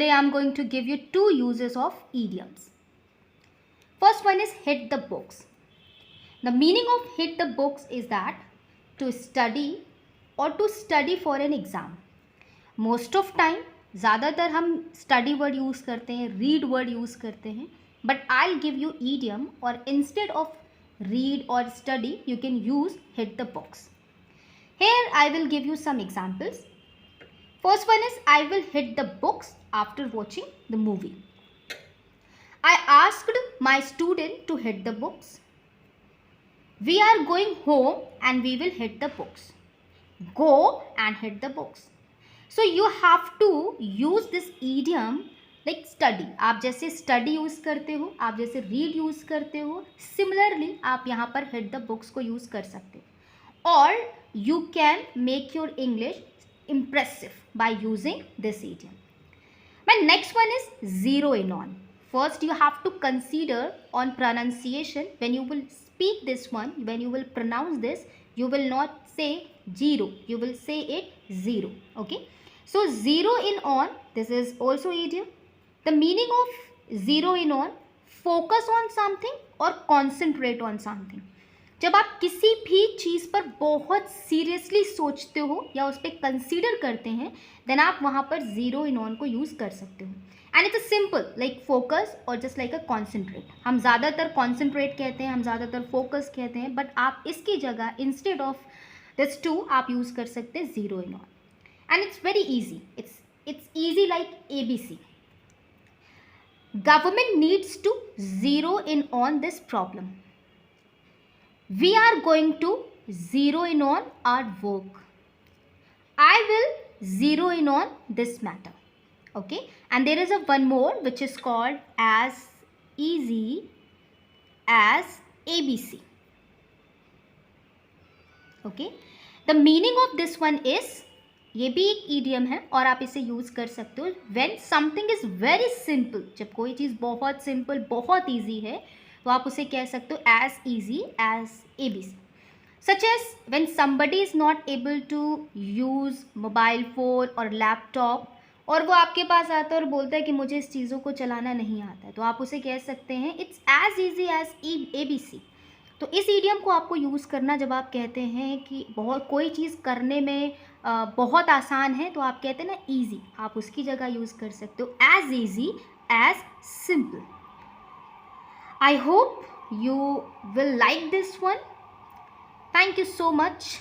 today I am going to give you two uses of idioms. First one is hit the books. The meaning of hit the books is that to study or to study for an exam. Most of time ज़्यादातर हम study word use करते हैं, read word use करते हैं, but I'll give you idiom or instead of read or study you can use hit the books. Here I will give you some examples. First one is I will hit the books after watching the movie. I asked my student to hit the books. We are going home and we will hit the books. Go and hit the books. So you have to use this idiom like study. आप जैसे study use करते हो, आप जैसे read use करते हो, similarly आप यहाँ पर hit the books को use कर सकते हो. Or you can make your English impressive by using this idiom. My next one is zero in on. First you have to consider on pronunciation. When you will speak this one, when you will pronounce this, you will not say zero, you will say it zero. Okay, so zero in on, this is also idiom. The meaning of zero in on, focus on something or concentrate on something. जब आप किसी भी चीज़ पर बहुत seriously सोचते हो या उस पर कंसीडर करते हैं, देन आप वहाँ पर ज़ीरो इन ऑन को यूज़ कर सकते हो. And it's a simple like focus और जस्ट लाइक अ कॉन्सेंट्रेट. हम ज़्यादातर कॉन्सेंट्रेट कहते हैं, हम ज़्यादातर फोकस कहते हैं, बट आप इसकी जगह इंस्टेड ऑफ दिस टू आप यूज़ कर सकते हैं zero in on. And it's very easy, it's easy like ABC. Government needs to zero in on this problem. We are going to zero in on our work. I will zero in on this matter. Okay, and there is a one more which is called as easy as ABC. Okay, the meaning of this one is, ये भी एक idiom है और आप इसे use कर सकते हो when something is very simple. जब कोई चीज़ बहुत simple, बहुत easy है, तो आप उसे कह सकते हो as easy as ABC. Such as when somebody is not able to use mobile phone और laptop और वो आपके पास आता है और बोलता है कि मुझे इस चीज़ों को चलाना नहीं आता है, तो आप उसे कह सकते हैं it's as easy as ABC. तो इस idiom को आपको यूज़ करना जब आप कहते हैं कि बहुत कोई चीज़ करने में बहुत आसान है, तो आप कहते हैं ना easy, आप उसकी जगह यूज़ कर सकते हो as easy as simple. I hope you will like this one. Thank you so much.